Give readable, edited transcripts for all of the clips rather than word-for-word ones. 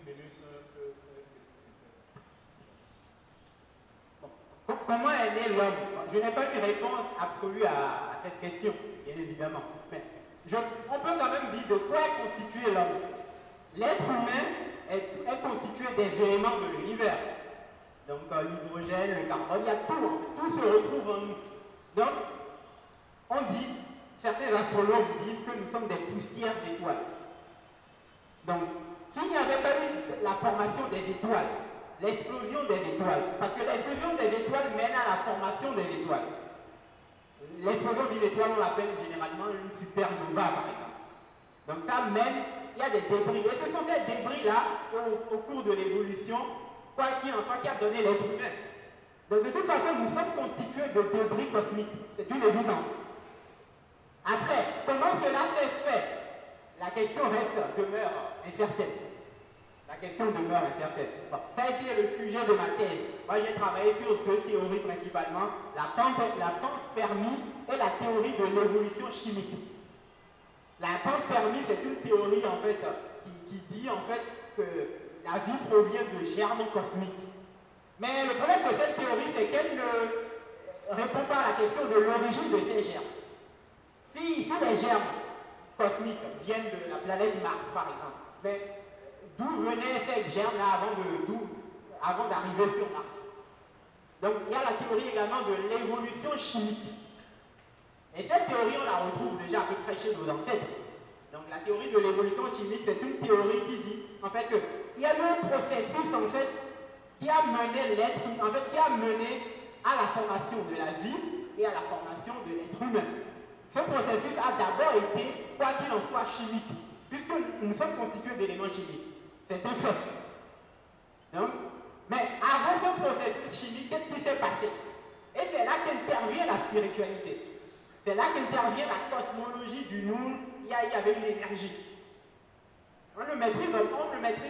minutes Comment est né l'homme? Je n'ai pas une réponse absolue à cette question, bien évidemment. Mais on peut quand même dire de quoi est constitué l'homme. L'être humain est constitué des éléments de l'univers. Donc l'hydrogène, le carbone, il y a tout se retrouve en nous. Donc, on dit, certains astronomes disent que nous sommes des poussières d'étoiles. Donc, s'il n'y avait pas eu la formation des étoiles, l'explosion des étoiles, parce que l'explosion des étoiles mène à la formation des étoiles. L'explosion d'une étoile, on l'appelle généralement une supernova, par exemple. Donc ça mène, il y a des débris. Et ce sont ces débris-là, au cours de l'évolution, quoi qu'il en soit, qui a donné l'être humain. Donc de toute façon, nous sommes constitués de débris cosmiques. C'est une évidence. Après, comment cela s'est fait? La question demeure incertaine. La question demeure incertaine. Bon, ça a été le sujet de ma thèse. Moi, j'ai travaillé sur deux théories principalement, la panspermie et la théorie de l'évolution chimique. La panspermie, c'est une théorie en fait qui dit en fait que la vie provient de germes cosmiques. Mais le problème de cette théorie, c'est qu'elle ne répond pas à la question de l'origine de ces germes. Si les germes cosmiques viennent de la planète Mars, par exemple, mais d'où venaient ces germes-là avant d'arriver sur Mars? Donc il y a la théorie également de l'évolution chimique. Et cette théorie, on la retrouve déjà à peu près chez nos ancêtres. Donc la théorie de l'évolution chimique, c'est une théorie qui dit en fait qu'il y a eu un processus en fait qui a mené l'être, en fait qui a mené à la formation de la vie et à la formation de l'être humain. Ce processus a d'abord été, quoi qu'il en soit, chimique, puisque nous sommes constitués d'éléments chimiques. C'est un fait. Donc, mais avant ce processus chimique, qu'est-ce qui s'est passé? Et c'est là qu'intervient la spiritualité. C'est là qu'intervient la cosmologie du nous. Il y avait une énergie. On ne maîtrise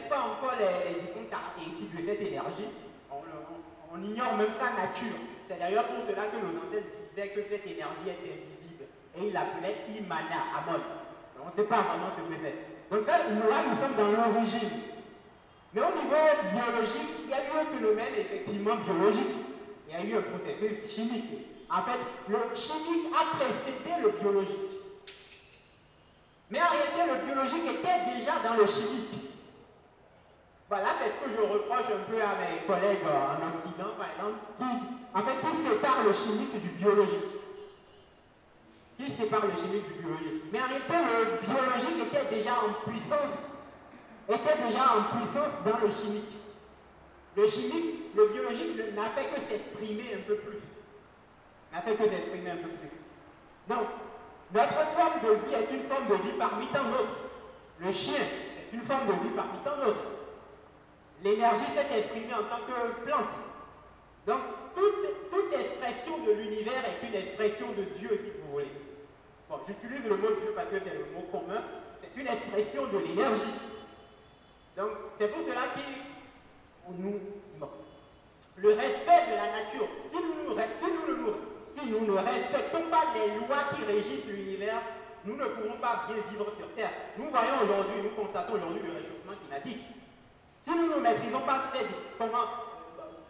pas encore les différentes caractéristiques de cette énergie. On ignore même sa nature. C'est d'ailleurs pour cela que nos ancêtres disaient que cette énergie est invisible. Et ils l'appelaient Imana, Amon. On ne sait pas vraiment ce que c'est. Donc là, nous sommes dans l'origine. Mais au niveau biologique, il y a eu un phénomène effectivement biologique. Il y a eu un processus chimique. En fait, le chimique a précédé le biologique. Mais en réalité, le biologique était déjà dans le chimique. Voilà, c'est ce que je reproche un peu à mes collègues en Occident, par exemple, qui séparent le chimique du biologique. Qui sépare le chimique du biologique. Mais en réalité, le biologique était déjà en puissance dans le chimique. Le biologique n'a fait que s'exprimer un peu plus. Donc, notre forme de vie est une forme de vie parmi tant d'autres. Le chien est une forme de vie parmi tant d'autres. L'énergie s'est exprimée en tant que plante. Donc, toute expression de l'univers est une expression de Dieu, si vous voulez. Bon, j'utilise le mot Dieu parce que c'est le mot commun. C'est une expression de l'énergie. Donc, c'est pour cela que le respect de la nature, si nous ne respectons pas les lois qui régissent l'univers, nous ne pourrons pas bien vivre sur Terre. Nous constatons aujourd'hui le réchauffement climatique. Si nous ne maîtrisons pas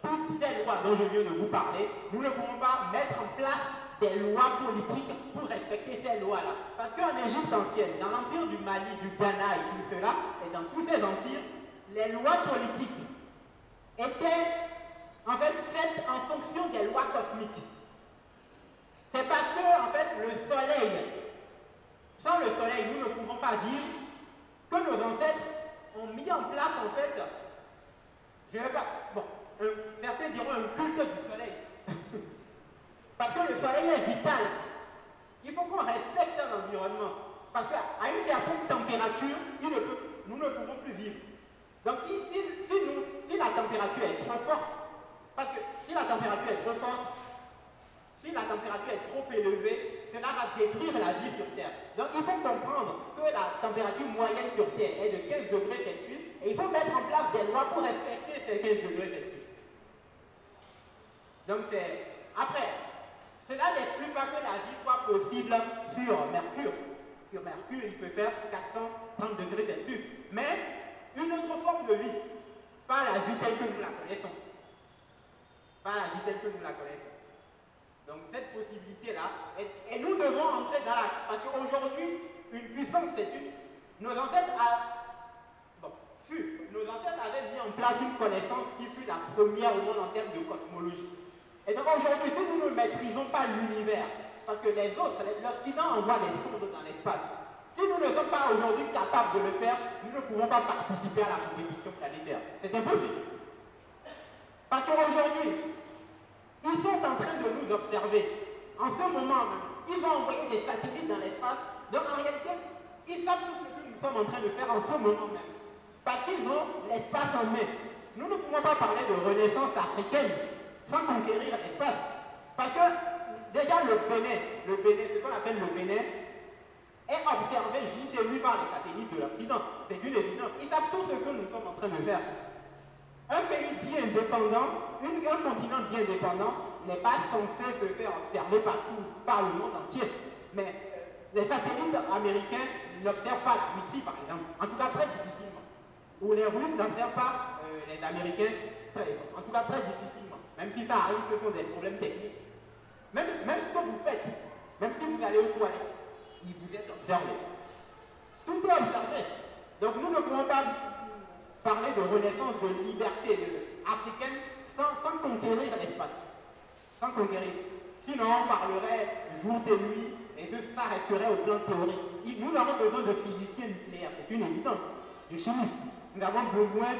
toutes ces lois dont je viens de vous parler, nous ne pourrons pas mettre en place des lois politiques pour respecter ces lois-là. Parce qu'en Égypte ancienne, dans l'empire du Mali, du Ghana et tout cela, et dans tous ces empires, les lois politiques étaient en fait faites en fonction des lois cosmiques. C'est parce que, en fait, le soleil, sans le soleil, nous ne pouvons pas vivre, que nos ancêtres ont mis en place, en fait, certains diront un culte du soleil. Parce que le soleil est vital. Il faut qu'on respecte l'environnement. Parce qu'à une certaine température, nous ne pouvons plus vivre. Donc si la température est trop forte, parce que si la température est trop forte, si la température est trop élevée, cela va détruire la vie sur Terre. Donc il faut comprendre que la température moyenne sur Terre est de 15 degrés Celsius et il faut mettre en place des lois pour respecter ces 15 degrés Celsius. Donc après, cela n'exclut pas que la vie soit possible sur Mercure. Sur Mercure, il peut faire 430 degrés Celsius. Mais une autre forme de vie, pas la vie telle que nous la connaissons. Pas la vie telle que nous la connaissons. Donc cette possibilité-là, et nous devons entrer dans la... Parce qu'aujourd'hui, une puissance, c'est une... Nos ancêtres avaient mis en place une connaissance qui fut la première au monde en termes de cosmologie. Et donc aujourd'hui, si nous ne maîtrisons pas l'univers, parce que les autres, l'Occident envoie des sondes dans l'espace, si nous ne sommes pas aujourd'hui capables de le faire, nous ne pouvons pas participer à la compétition planétaire. C'est impossible. Parce qu'aujourd'hui, ils sont en train de nous observer. En ce moment même, ils ont envoyé des satellites dans l'espace. Donc en réalité, ils savent tout ce que nous sommes en train de faire en ce moment même. Parce qu'ils ont l'espace en main. Nous ne pouvons pas parler de renaissance africaine sans conquérir l'espace. Parce que déjà le Bénin, ce qu'on appelle le Bénin, est observé jour et nuit par les satellites de l'Occident. C'est une évidence. Ils savent tout ce que nous sommes en train de faire. Un pays dit indépendant, un continent dit indépendant, n'est pas censé se faire observer partout, par le monde entier. Mais les satellites américains n'observent pas la Russie, par exemple. En tout cas, très difficilement. Ou les Russes n'observent pas les Américains, en tout cas, très difficilement. Même si ça arrive, ce sont des problèmes techniques. Même ce que vous faites, même si vous allez aux toilettes, il vous est observé. Tout est observé. Donc nous ne pouvons pas parler de renaissance, de liberté africaine sans conquérir l'espace. Sans conquérir. Sinon, on parlerait jour et nuit et ça resterait au plan théorique. Nous avons besoin de physiciens nucléaires, c'est une évidence, de chimistes. Nous avons besoin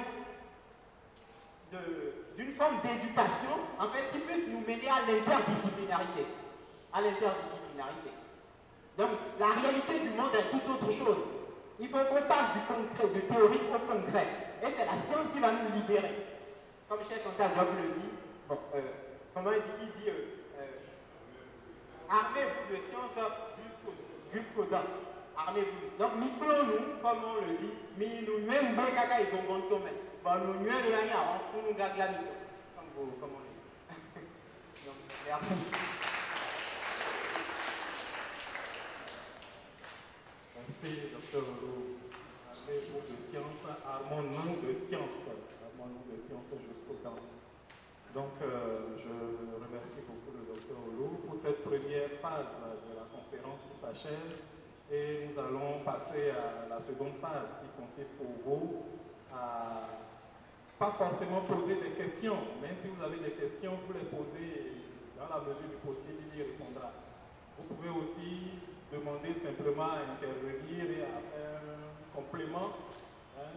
d'une forme d'éducation, en fait, qui puisse nous mener à l'interdisciplinarité. À l'interdisciplinarité. Donc, la réalité du monde est tout autre chose. Il faut qu'on passe du concret, du théorique au concret. Et c'est la science qui va nous libérer. Comme Cheikh Anta Diop le dit, comment il dit armez-vous de science jusqu'aux dents. Armez-vous. Donc, nous, comme on le dit, mais nous même Kaka et Gongon Tomé. Bon, nous nous nous garde la mito. Comme on le dit. Donc, merci. Merci, Dr. Olo. Armez-vous de science, armons-nous de science. Armons-nous de science jusqu'au temps. Donc, je remercie beaucoup le Dr. Olo pour cette première phase de la conférence qui s'achève. Et nous allons passer à la seconde phase qui consiste pour vous à pas forcément poser des questions, mais si vous avez des questions, vous les posez dans la mesure du possible, il y répondra. Vous pouvez aussi demander simplement à intervenir et à faire un complément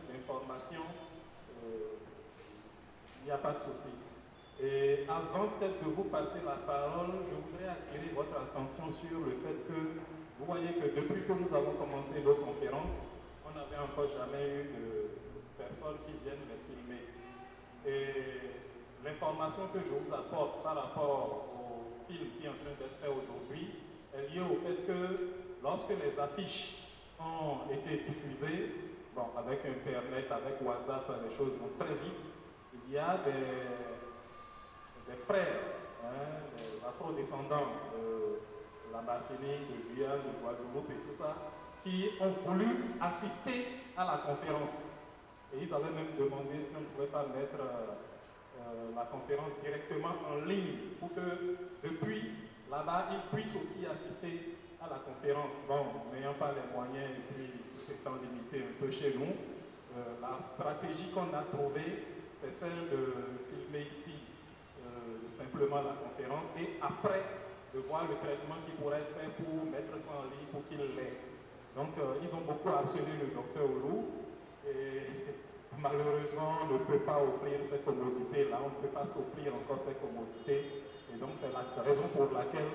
d'information. Il n'y a pas de souci. Et avant peut-être de vous passer la parole, je voudrais attirer votre attention sur le fait que vous voyez que depuis que nous avons commencé nos conférences, on n'avait encore jamais eu de personnes qui viennent les filmer. Et l'information que je vous apporte par rapport au film qui est en train d'être fait aujourd'hui est liée au fait que lorsque les affiches ont été diffusées, bon, avec Internet, avec WhatsApp, les choses vont très vite, il y a des frères, des afro-descendants de la Martinique, de Guyane, de Guadeloupe et tout ça, qui ont voulu assister à la conférence. Et ils avaient même demandé si on ne pouvait pas mettre la conférence directement en ligne pour que depuis là-bas, ils puissent aussi assister à la conférence. Bon, n'ayant pas les moyens et puis étant limité un peu chez nous, la stratégie qu'on a trouvée, c'est celle de filmer ici simplement la conférence et après de voir le traitement qui pourrait être fait pour mettre ça en ligne pour qu'il l'ait. Donc, ils ont beaucoup harcelé le docteur Olo et malheureusement, on ne peut pas offrir ces commodités-là, on ne peut pas s'offrir encore ces commodités. Et donc, c'est la raison pour laquelle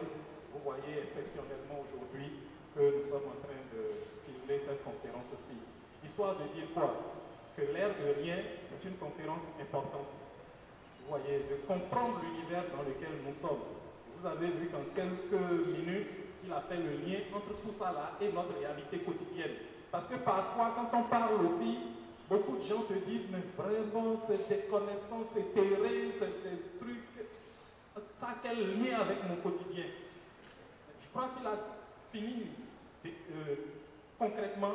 vous voyez exceptionnellement aujourd'hui que nous sommes en train de filmer cette conférence-ci. Histoire de dire quoi? Que l'air de rien, c'est une conférence importante. Vous voyez, de comprendre l'univers dans lequel nous sommes. Vous avez vu qu'en quelques minutes, il a fait le lien entre tout ça là et notre réalité quotidienne. Parce que parfois, quand on parle aussi, beaucoup de gens se disent, mais vraiment, c'est des connaissances éthérées, c'est des trucs, ça a quel lien avec mon quotidien? Je crois qu'il a fini concrètement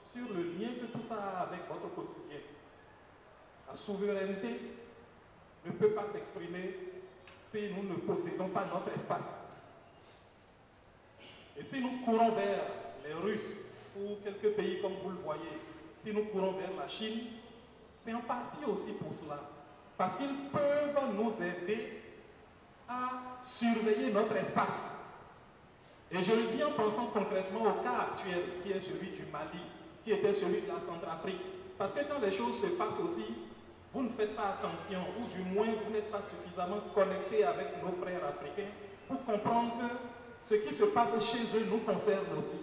sur le lien que tout ça a avec votre quotidien. souveraineté ne peut pas s'exprimer si nous ne possédons pas notre espace. Et si nous courons vers les Russes ou quelques pays comme vous le voyez, si nous courons vers la Chine, c'est en partie aussi pour cela. Parce qu'ils peuvent nous aider à surveiller notre espace. Et je le dis en pensant concrètement au cas actuel, qui est celui du Mali, qui était celui de la Centrafrique. Parce que quand les choses se passent aussi, vous ne faites pas attention, ou du moins vous n'êtes pas suffisamment connecté avec nos frères africains pour comprendre que ce qui se passe chez eux nous concerne aussi.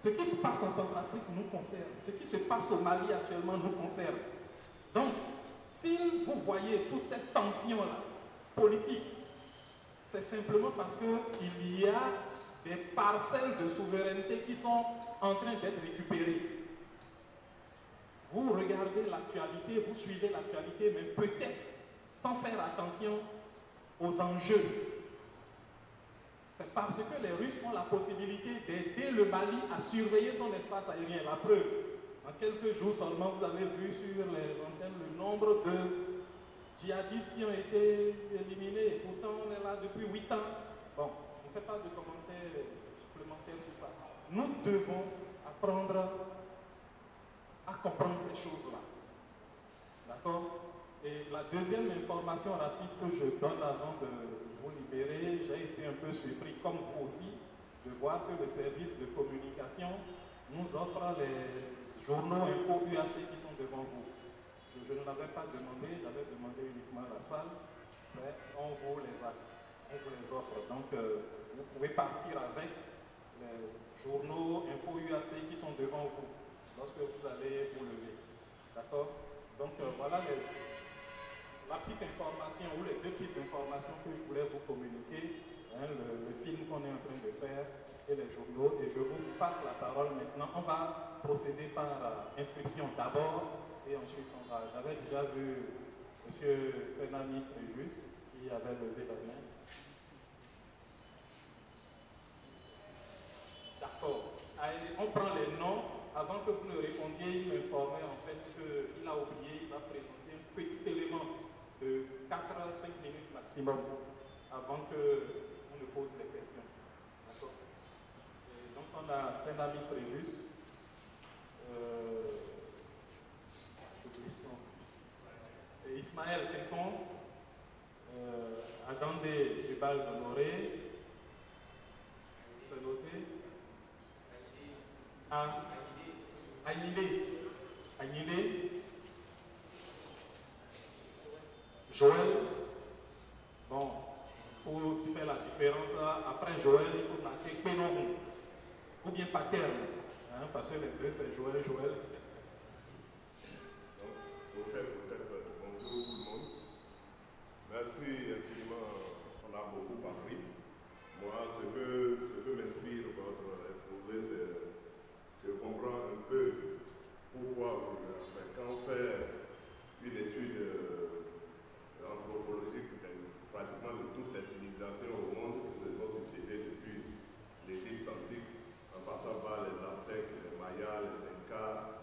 Ce qui se passe en Centrafrique nous concerne. Ce qui se passe au Mali actuellement nous concerne. Donc, si vous voyez toute cette tension-là, politique, c'est simplement parce qu'il y a des parcelles de souveraineté qui sont en train d'être récupérées. Vous regardez l'actualité, vous suivez l'actualité, mais peut-être sans faire attention aux enjeux. C'est parce que les Russes ont la possibilité d'aider le Mali à surveiller son espace aérien. La preuve, en quelques jours seulement, vous avez vu sur les antennes le nombre de djihadistes qui ont été éliminés. Pourtant, on est là depuis 8 ans. Bon, on ne fait pas de commentaires supplémentaires sur ça. Nous devons apprendre à comprendre ces choses-là. D'accord? Et la deuxième information rapide que je donne avant de vous libérer, j'ai été un peu surpris, comme vous aussi, de voir que le service de communication nous offre les journaux info UAC qui sont devant vous. Je ne l'avais pas demandé, j'avais demandé uniquement à la salle, mais on vous les offre. Donc, vous pouvez partir avec les journaux info UAC qui sont devant vous lorsque vous allez vous lever. D'accord? Donc, voilà la petite information ou les deux petites informations que je voulais vous communiquer, hein, le film qu'on est en train de faire et les journaux. Et je vous passe la parole maintenant. On va procéder par inscription d'abord et ensuite on va. J'avais déjà vu M. Senani Fréjus qui avait levé la main. D'accord. Allez, on prend les noms. Avant que vous ne répondiez, il m'informait en fait qu'il a oublié, il va présenter un petit élément de 4 à 5 minutes maximum avant qu'on ne pose les questions. D'accord? Donc on a Senami Fréjus, et Ismaël Kékon, Adandé Jebal Honoré, c'est noté, Aïnidé, Joël, bon, pour faire la différence, après Joël, il faut marquer Pénon, ou bien Paterne, hein, parce que les deux c'est Joël. Peut-être, bonjour tout le monde. Merci infiniment, on a beaucoup appris. Moi, ce que m'inspire votre exposé, c'est je comprends un peu pourquoi, quand on fait une étude anthropologique pratiquement de toutes les civilisations au monde que nous avons succédé depuis l'Égypte antique, en passant par les Aztèques, les Mayas, les Incas,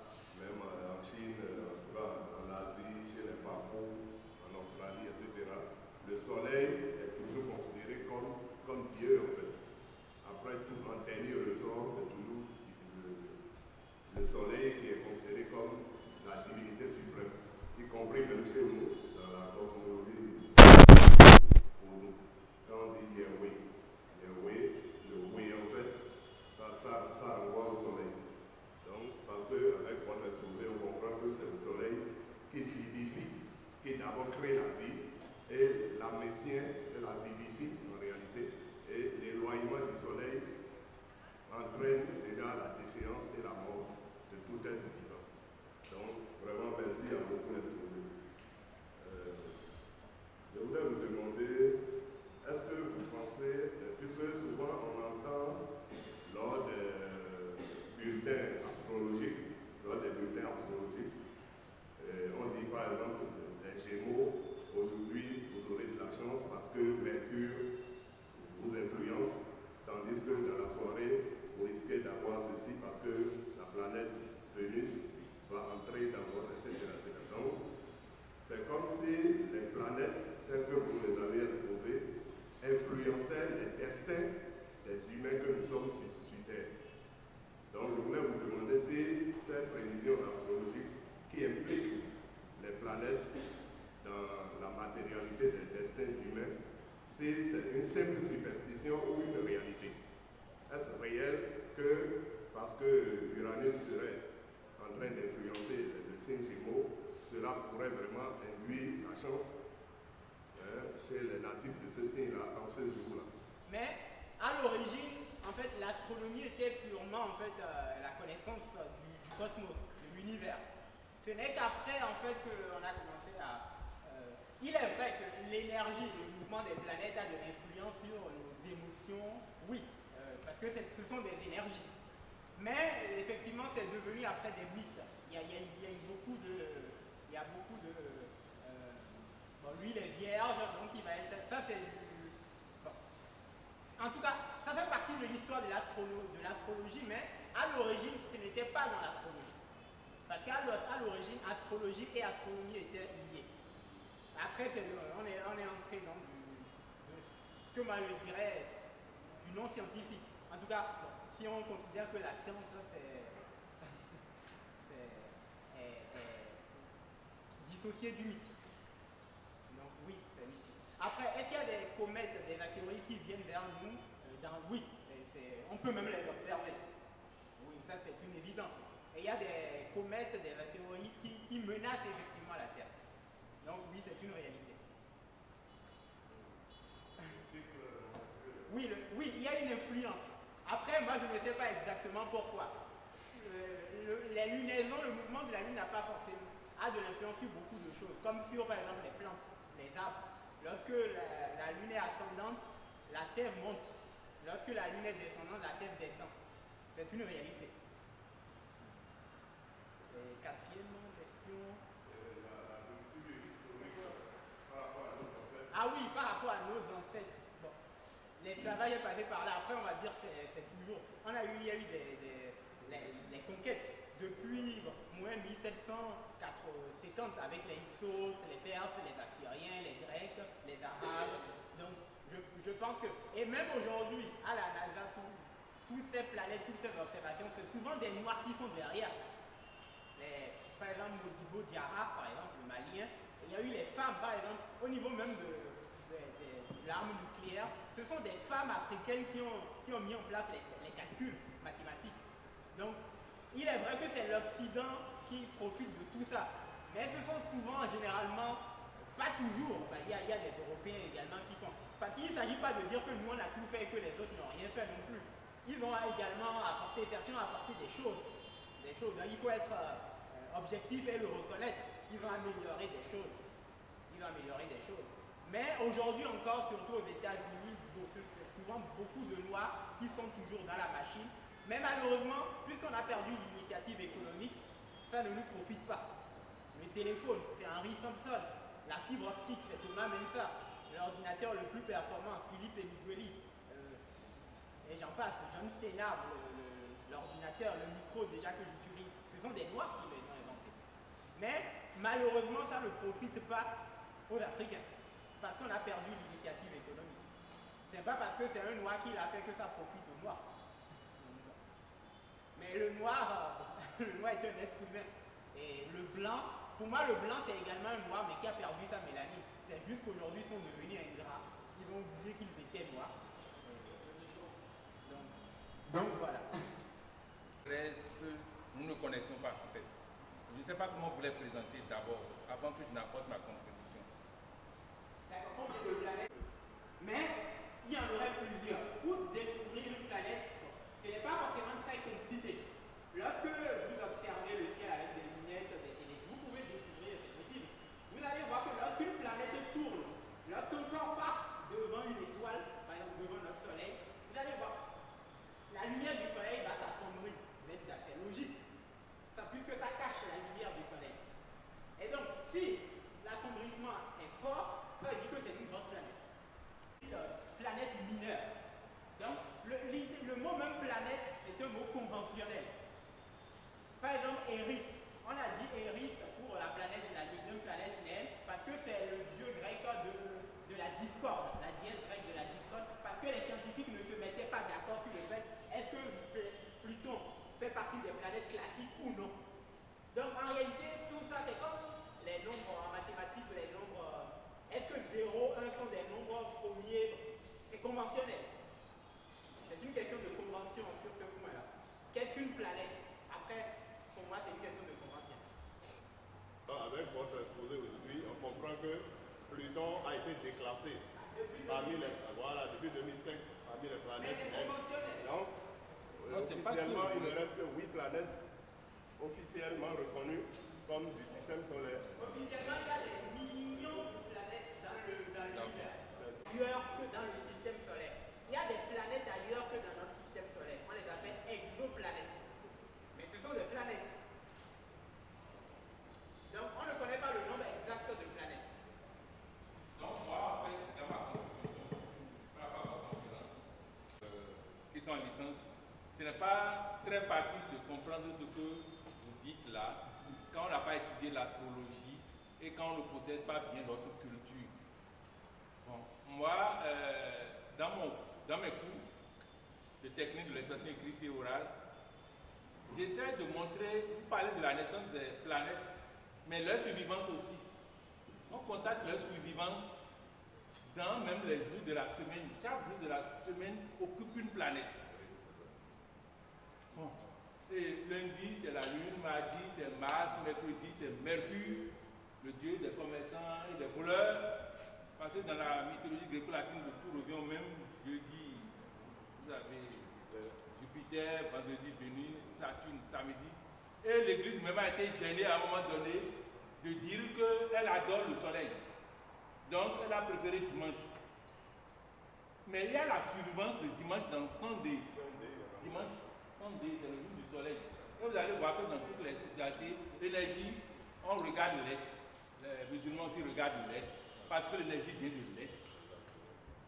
cela pourrait vraiment induire la chance chez les natifs de ce signe-là, dans ce jour-là. Mais à l'origine, en fait, l'astronomie était purement en fait, la connaissance du cosmos, de l'univers. Ce n'est qu'après en fait qu'on a commencé à... il est vrai que l'énergie, le mouvement des planètes a de l'influence sur nos émotions, oui, parce que ce sont des énergies. Mais effectivement, c'est devenu après des mythes. Il y a beaucoup de... bon, lui, il est vierge, donc il va être... Ça, c'est... Bon. En tout cas, ça fait partie de l'histoire de l'astrologie, mais à l'origine, ce n'était pas dans l'astrologie. Parce qu'à l'origine, astrologie et astronomie étaient liées. Après, on est entré dans ce que moi je dirais du non scientifique. En tout cas, bon, si on considère que la science, est dissocié du mythique. Donc oui, c'est mythique. Après, est-ce qu'il y a des comètes, des météorites qui viennent vers nous oui, on peut même les observer. Oui, ça c'est une évidence. Et il y a des comètes, des météorites qui menacent effectivement la Terre. Donc oui, c'est une réalité. Oui, il y a une influence. Après, moi je ne sais pas exactement pourquoi. Les lunaisons, le mouvement de la Lune n'a pas forcément de l'influence sur beaucoup de choses, comme sur par exemple les plantes, les arbres. Lorsque la Lune est ascendante, la sève monte. Lorsque la Lune est descendante, la sève descend. C'est une réalité. Et quatrième question. La culture historique par rapport à nos ancêtres. Ah oui, par rapport à nos ancêtres. Bon, l'esclavage est passé par là. Après, on va dire que c'est toujours. Il y a eu les conquêtes depuis moins 1750 avec les Hyksos, les Perses, les Assyriens, les Grecs, les Arabes. Donc, je pense que. Et même aujourd'hui, à la NASA, toutes ces planètes, toutes ces observations, c'est souvent des Noirs qui sont derrière. Par exemple, Modibo Diarra, par exemple, le Malien, il y a eu les femmes, par exemple, au niveau même de l'arme nucléaire, ce sont des femmes africaines qui ont mis en place les calculs mathématiques. Donc, il est vrai que c'est l'Occident qui profite de tout ça, mais ce sont souvent, généralement, pas toujours, il y a des Européens également qui font. Parce qu'il ne s'agit pas de dire que nous on a tout fait et que les autres n'ont rien fait non plus. Ils ont également apporté, certains ont apporté des choses. Donc, il faut être objectif et le reconnaître. Ils ont amélioré des choses. Mais aujourd'hui encore, surtout aux États-Unis, c'est souvent beaucoup de Noirs qui sont toujours dans la machine. Mais malheureusement, puisqu'on a perdu l'initiative économique, ça ne nous profite pas. Le téléphone, c'est Henry Thompson. La fibre optique, c'est Thomas Mensa. L'ordinateur le plus performant, Philippe Emigueli. Et j'en passe, John Steinhardt, l'ordinateur, le micro déjà que j'utilise. Ce sont des Noirs qui les ont inventés. Mais malheureusement, ça ne profite pas aux Africains. Parce qu'on a perdu l'initiative économique. Ce n'est pas parce que c'est un Noir qui l'a fait que ça profite aux Noirs. Mais le noir est un être humain. Et le blanc, pour moi le blanc c'est également un noir mais qui a perdu sa mélanine. C'est juste qu'aujourd'hui ils sont devenus ingrats. Ils ont oublié qu'ils étaient noirs. Donc voilà. Que nous ne connaissons pas en fait. Je ne sais pas comment vous les présenter d'abord, avant que je n'apporte ma contribution. C'est combien de planètes? Mais il y en aurait plusieurs. Pour découvrir une planète, ce n'est pas forcément très compliqué. Lorsque vous observez le ciel avec des lunettes, des téléphones, vous pouvez découvrir, c'est possible. Vous allez voir que lorsqu'une planète tourne, lorsqu'un corps passe devant une étoile, par exemple devant notre soleil, vous allez voir, la lumière du soleil va s'assombrir. Vous êtes assez logique. Ça, puisque ça cache la lumière du soleil. Et donc, si l'assombrissement est fort, ça veut dire que c'est une grosse planète. Planète mineure. Donc, le mot même planète est un mot conventionnel. Par exemple, Eris. On a dit Eris pour la planète de la Lune, une planète naine, parce que c'est le dieu grec de la discorde, la dièse grecque de la discorde, parce que les scientifiques ne se mettaient pas d'accord sur le fait est-ce que Pluton fait partie des planètes classiques ou non. Donc en réalité, tout ça c'est comme les nombres en mathématiques, les nombres. Est-ce que 0, 1 sont des nombres premiers? C'est conventionnel. C'est une question de convention sur ce point-là. Qu'est-ce qu'une planète? Après, pour moi, c'est une question de convention. Avec votre disant que Pluton a été déclassé parmi les, voilà, depuis 2005 parmi les planètes. Donc, officiellement, il ne reste que 8 planètes officiellement reconnues comme du système solaire. Officiellement, il y a des millions de planètes dans l'univers, ailleurs que dans le système solaire. Il y a des planètes ailleurs que dans notre système solaire. On les appelle exoplanètes. Mais ce sont des planètes. Donc, on ne connaît pas le nombre exact de planètes. Donc, moi, en fait, dans ma contribution, par rapport à ma conférence, qui sont en licence, ce n'est pas très facile de comprendre ce que vous dites là, quand on n'a pas étudié l'astrologie et quand on ne possède pas bien notre culture. Bon, moi, dans mes cours de technique de l'expression écrite et orale, j'essaie de montrer, vous parlez de la naissance des planètes, mais leur survivance aussi. On constate leur survivance dans même les jours de la semaine. Chaque jour de la semaine occupe une planète. Bon. Et lundi c'est la Lune, mardi c'est Mars, mercredi c'est Mercure, le dieu des commerçants et des voleurs. Parce que dans la mythologie gréco-latine, le tout revient au même. Jeudi, vous avez Jupiter, vendredi Vénus, Saturne, samedi. Et l'Église même a été gênée à un moment donné de dire qu'elle adore le soleil. Donc elle a préféré dimanche. Mais il y a la survivance de dimanche dans Sunday. Dimanche, Sunday, c'est le jour du soleil. Et vous allez voir que dans toutes les spiritualités, l'énergie, on regarde l'Est. Les musulmans aussi regardent l'Est. Parce que l'énergie vient de l'Est.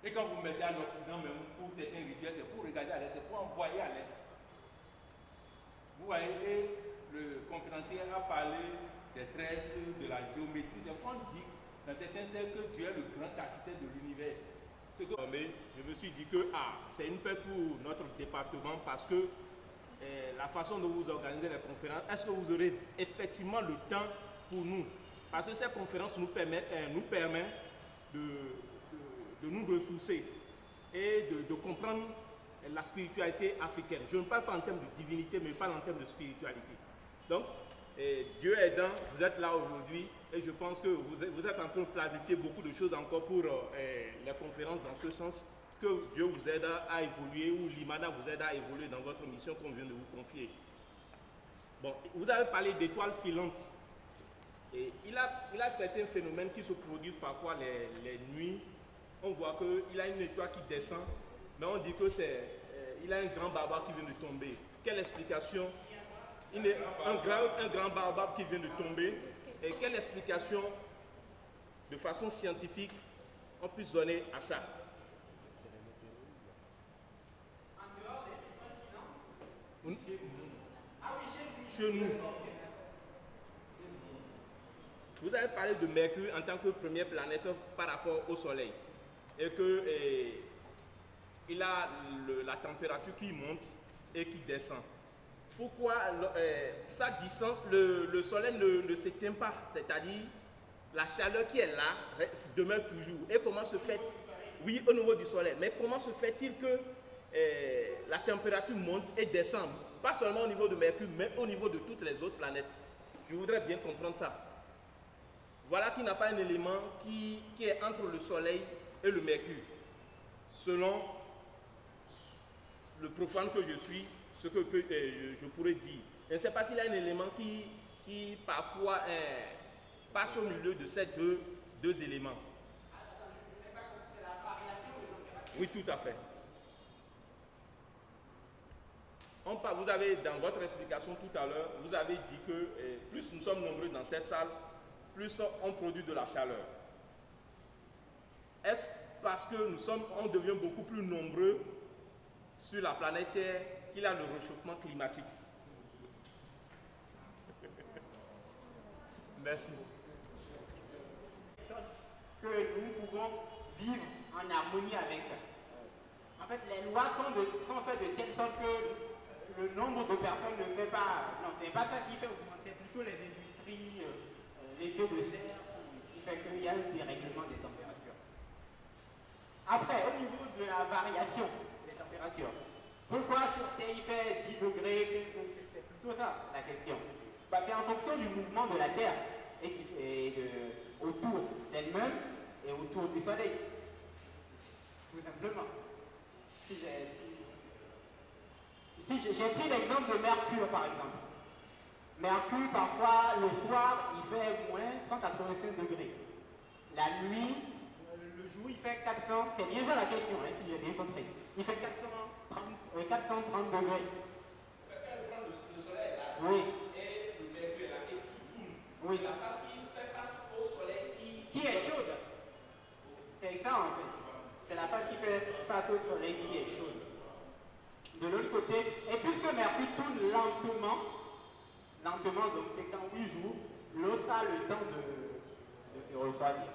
Et quand vous mettez à l'Occident, même pour certains rituels, c'est pour regarder à l'Est, c'est pour envoyer à l'Est. Vous voyez, et le conférencier a parlé des tresses, de la géométrie. C'est qu'on dit dans certains cercles que Dieu est le grand architecte de l'univers. Mais je me suis dit que c'est une paix pour notre département parce que la façon dont vous organisez les conférences, est-ce que vous aurez effectivement le temps pour nous? Parce que ces conférences nous permettent de nous ressourcer et de comprendre la spiritualité africaine. Je ne parle pas en termes de divinité, mais je parle en termes de spiritualité. Donc, Dieu aidant, vous êtes là aujourd'hui et je pense que vous êtes en train de planifier beaucoup de choses encore pour les conférences dans ce sens, que Dieu vous aide à évoluer ou l'Imana vous aide à évoluer dans votre mission qu'on vient de vous confier. Bon, vous avez parlé d'étoiles filantes. Et il a certains phénomènes qui se produisent parfois les nuits. On voit qu'il a une étoile qui descend, mais on dit que il a un grand barbare qui vient de tomber. Quelle explication? Il est un grand barbare qui vient de tomber. Et quelle explication, de façon scientifique, on puisse donner à ça? En dehors des étoiles filantes? Chez nous. Vous avez parlé de Mercure en tant que première planète par rapport au Soleil. Et que il a la température qui monte et qui descend. Pourquoi sa distance, le Soleil ne s'éteint pas? C'est-à-dire, la chaleur qui est là demeure toujours. Et comment se fait? Oui, au niveau du Soleil. Mais comment se fait-il que la température monte et descend? Pas seulement au niveau de Mercure, mais au niveau de toutes les autres planètes. Je voudrais bien comprendre ça. Voilà qu'il n'y a pas un élément qui est entre le Soleil et le Mercure. Selon le profane que je suis, ce que je pourrais dire. Je ne sais pas s'il y a un élément qui parfois passe au milieu de ces deux éléments. Oui, tout à fait. Vous avez, dans votre explication tout à l'heure, vous avez dit que plus nous sommes nombreux dans cette salle, plus on produit de la chaleur. Est-ce parce que on devient beaucoup plus nombreux sur la planète Terre qu'il y a le réchauffement climatique? Merci. Que nous pouvons vivre en harmonie avec. En fait, les lois sont faites de telle sorte que le nombre de personnes ne fait pas. Non, c'est pas ça qui fait augmenter, plutôt les industries, l'effet de serre, qui fait qu'il y a un dérèglement des températures. Après, au niveau de la variation des températures, pourquoi sur Terre il fait 10 degrés? C'est plutôt ça la question. Bah, c'est en fonction du mouvement de la Terre et autour d'elle-même et autour du Soleil. Tout simplement. J'ai pris l'exemple de Mercure, par exemple. Mercure, parfois, le soir, il fait moins 185 degrés. La nuit, le jour, il fait 400, c'est bien ça la question, hein, si j'ai bien compris. Il fait 430 degrés. Le soleil là, Oui. et le mercure là, et tout tourne. Oui. La face qui fait face au soleil Qui est chaude. C'est ça en fait. C'est la face qui fait face au soleil qui est chaude. De l'autre côté, et puisque Mercure tourne lentement, donc c'est qu'en 8 jours, l'autre a le temps de se refroidir.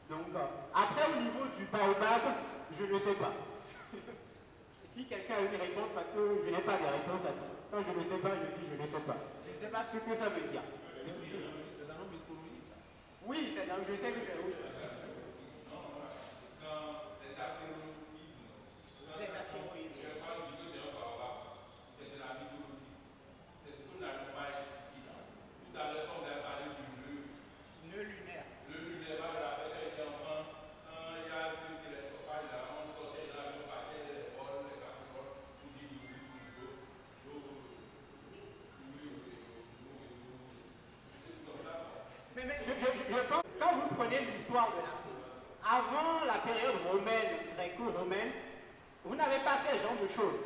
Donc, après au niveau du baobab, je ne sais pas. Si quelqu'un a une réponse, parce que je n'ai pas de réponse à tout. Quand je ne sais pas, je dis je ne sais pas. Je ne sais pas ce que ça veut dire. c'est dans nos mythologies, ça. Oui, c'est dans, je sais que c'est oui. Je pense, quand vous prenez l'histoire de l'Afrique, avant la période romaine, gréco-romaine, vous n'avez pas fait ce genre de choses.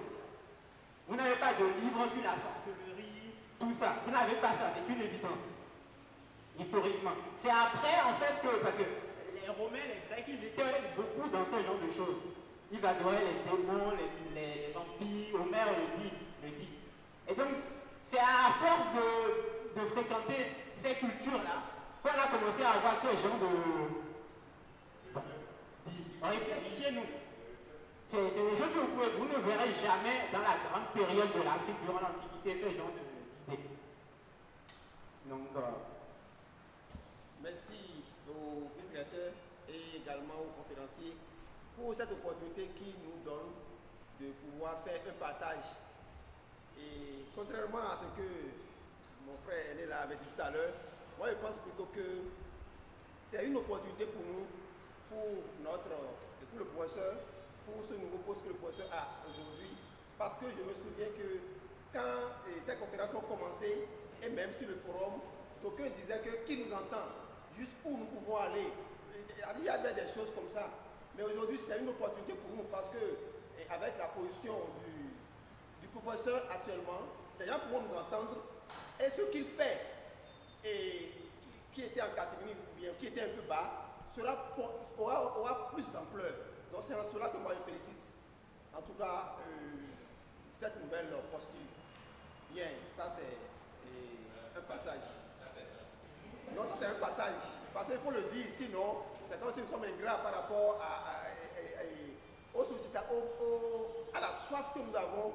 Vous n'avez pas de livres sur la sorcellerie, tout ça. Vous n'avez pas ça, c'est une évidence. Historiquement. C'est après, en fait, que, parce que les Romains, les Grecs, ils étaient beaucoup dans ce genre de choses. Ils adoraient les démons, les vampires, Homère le dit. Et donc, c'est à force de fréquenter ces cultures-là qu'on a commencé à avoir ce genre de... Réfléchissez-nous. C'est des choses que vous ne verrez jamais dans la grande période de l'Afrique durant l'Antiquité, ce genre d'idées. Donc, merci aux vice-directeurs et également aux conférenciers pour cette opportunité qu'ils nous donnent de pouvoir faire un partage. Et contrairement à ce que mon frère Aîné là avait dit tout à l'heure, moi je pense plutôt que c'est une opportunité pour nous, pour le professeur, pour ce nouveau poste que le professeur a aujourd'hui. Parce que je me souviens que quand ces conférences ont commencé, et même sur le forum, d'aucuns disaient que qui nous entend, juste où nous pouvons aller. Il y avait des choses comme ça. Mais aujourd'hui, c'est une opportunité pour nous parce que, avec la position du professeur actuellement, les gens pourront nous entendre et ce qu'il fait, et qui était en catégorie ou bien qui était un peu bas, aura plus d'ampleur. Donc c'est en cela que moi je félicite. En tout cas, cette nouvelle posture. Bien, ça c'est un passage. Non, ça c'est un passage. Parce qu'il faut le dire, sinon, c'est comme si nous sommes ingrats par rapport à la soif que nous avons.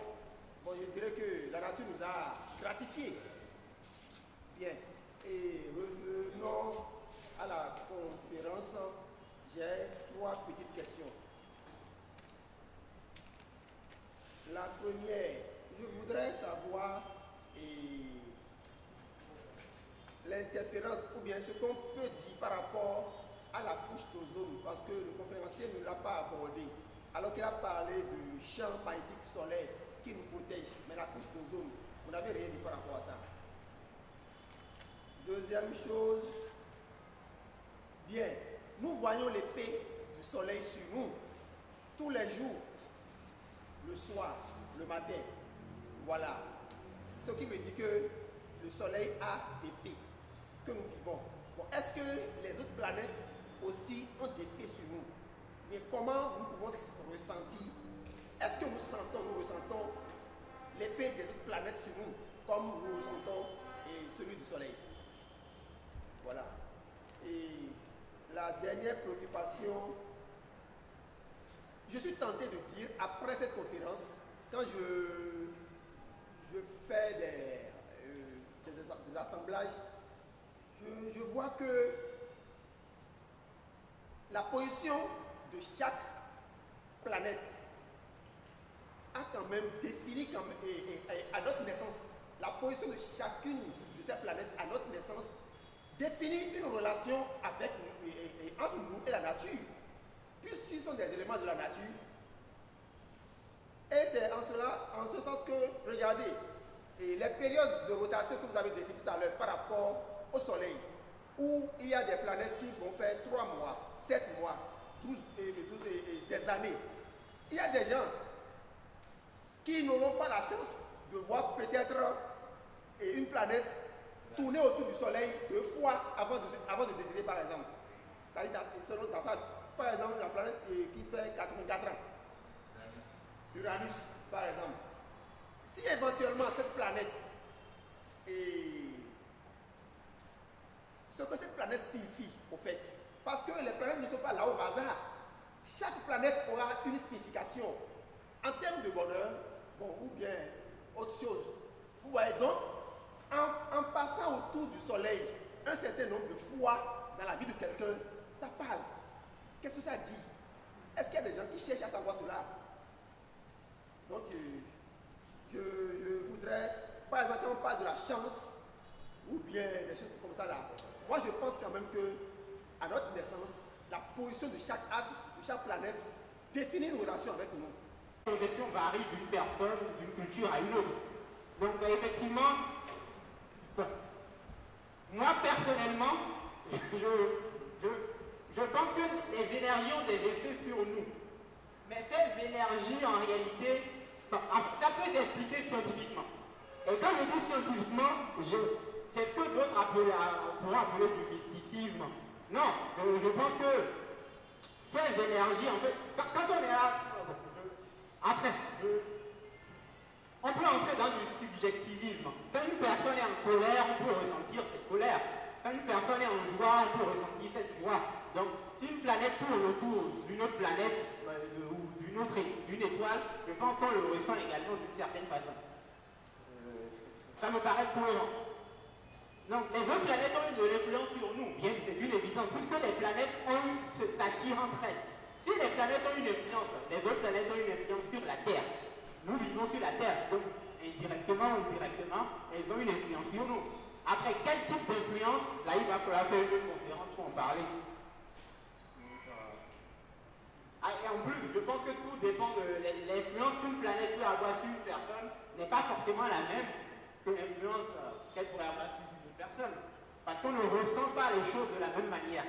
Bon, je dirais que la nature nous a gratifiés. Bien. Et revenons à la conférence. J'ai 3 petites questions. La première, je voudrais savoir l'interférence ou bien ce qu'on peut dire par rapport à la couche d'ozone, parce que le conférencier ne l'a pas abordé, alors qu'il a parlé du champ magnétique solaire qui nous protège, mais la couche d'ozone, vous n'avez rien dit par rapport à ça. Deuxième chose, bien, nous voyons l'effet du soleil sur nous tous les jours, le soir, le matin. Voilà. Ce qui me dit que le soleil a des faits que nous vivons. Bon, est-ce que les autres planètes aussi ont des faits sur nous? Mais comment nous pouvons ressentir? Est-ce que nous ressentons l'effet des autres planètes sur nous comme nous ressentons celui du soleil? Voilà. Et la dernière préoccupation, je suis tenté de dire, après cette conférence, quand je fais des assemblages, je vois que la position de chaque planète a quand même défini à notre naissance, la position de chacune de ces planètes à notre naissance définir une relation avec nous, entre nous et la nature, puisqu'ils sont des éléments de la nature. Et c'est en ce sens que, regardez, les périodes de rotation que vous avez définies tout à l'heure par rapport au Soleil, où il y a des planètes qui vont faire 3 mois, 7 mois, 12 des années. Il y a des gens qui n'auront pas la chance de voir peut-être une planète tourner autour du Soleil 2 fois avant de décéder, par exemple. C'est-à-dire, dans ça, par exemple, la planète qui fait 84 ans, Uranus, par exemple. Si éventuellement cette planète, ce que cette planète signifie, au fait, parce que les planètes ne sont pas là au hasard, chaque planète aura une signification en termes de bonheur, bon, ou bien autre chose. Vous voyez donc, en passant autour du Soleil un certain nombre de fois dans la vie de quelqu'un, ça parle. Qu'est-ce que ça dit? Est-ce qu'il y a des gens qui cherchent à savoir cela? Donc, je voudrais, par exemple, quand on parle de la chance, ou bien des choses comme ça là, moi je pense quand même que, à notre naissance, la position de chaque astre, de chaque planète, définit une relation avec nous. La conception varie d'une personne, d'une culture à une autre. Donc, effectivement, bon, moi personnellement, je pense que les énergies ont des effets sur nous. Mais ces énergies, en réalité, ça peut s'expliquer scientifiquement. Et quand je dis scientifiquement, c'est ce que d'autres pourraient appeler du mysticisme. Non, je pense que ces énergies, en fait, quand on est là, on peut entrer dans du subjectivisme. Quand une personne est en colère, on peut ressentir cette colère. Quand une personne est en joie, on peut ressentir cette joie. Donc, si une planète tourne autour d'une autre planète ou d'une étoile, je pense qu'on le ressent également d'une certaine façon. Ça me paraît cohérent. Donc, les autres planètes ont de l'influence sur nous, bien que c'est une évidence, puisque les planètes s'attirent entre elles. Si les planètes ont une influence, les autres planètes ont une influence sur la Terre. Nous vivons sur la Terre, donc indirectement ou directement, elles ont une influence sur nous. Après, quel type d'influence? Là, il va falloir faire une conférence pour en parler. Et en plus, je pense que tout dépend de l'influence qu'une planète peut avoir sur une personne n'est pas forcément la même que l'influence qu'elle pourrait avoir sur une personne. Parce qu'on ne ressent pas les choses de la même manière.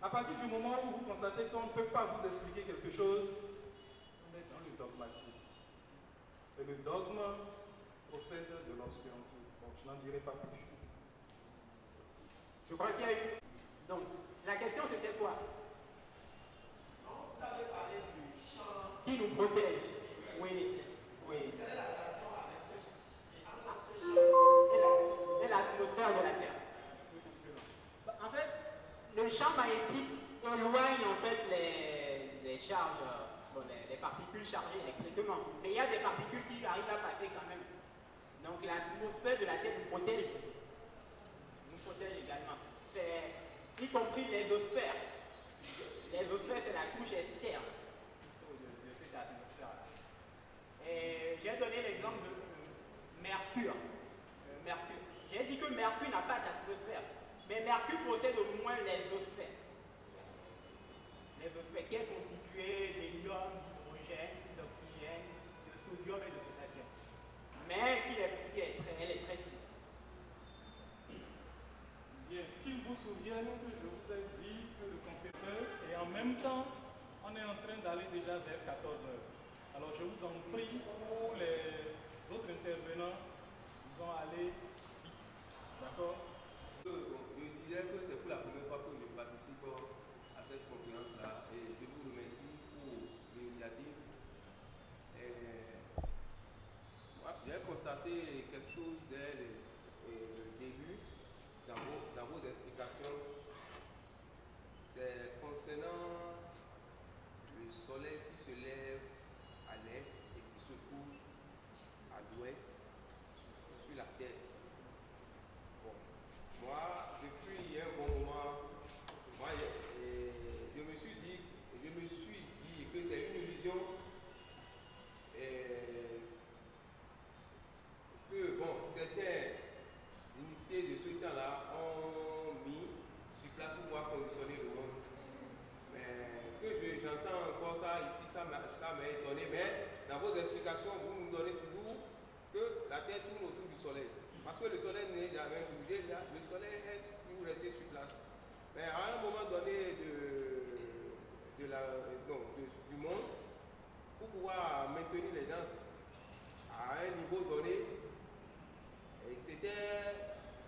À partir du moment où vous constatez qu'on ne peut pas vous expliquer quelque chose, on est dans le dogmatisme. Et le dogme procède de l'obscurantisme. Donc je n'en dirai pas plus. Je crois qu'il y a eu... Donc, la question c'était quoi? Vous avez parlé du champ qui nous protège. Oui, oui. Quelle est la relation avec ce champ Et l'atmosphère de la Terre. En fait, le champ magnétique éloigne en fait les charges, les particules chargées électriquement. Mais il y a des particules qui arrivent à passer quand même. Donc l'atmosphère de la Terre nous protège. Nous protège également. Y compris l'exosphère. L'exosphère, c'est la couche externe de cette atmosphère-là. Et j'ai donné l'exemple de Mercure. Mercure. J'ai dit que Mercure n'a pas d'atmosphère. Mais Mercure possède au moins l'exosphère. L'exosphère qui est constituée d'hélium, d'hydrogène, d'oxygène, de sodium et de potassium. Mais elle est très fine. Bien, qu'il vous souvienne que je vous ai dit que le conférencier et en même temps, on est en train d'aller déjà vers 14 heures. Alors je vous en prie, pour les autres intervenants, nous allons aller vite. D'accord? Je disais que c'est pour la première fois que je participe à cette conférence-là et je vous remercie pour l'initiative. constaté quelque chose dès le début dans vos explications. C'est concernant le soleil qui se lève à l'est et qui se couche à l'ouest sur la terre. Bon, moi, depuis un bon moment, je me suis dit que c'est une illusion que bon, certains initiés de ce temps-là ont mis sur place pour pouvoir conditionner le monde. Mais que j'entends encore ça ici, ça m'a étonné. Mais dans vos explications, vous nous donnez toujours que la Terre tourne autour du Soleil. Parce que le Soleil n'est jamais bougé, le Soleil est toujours resté sur place. Mais à un moment donné du monde, pour pouvoir maintenir les gens à un niveau donné,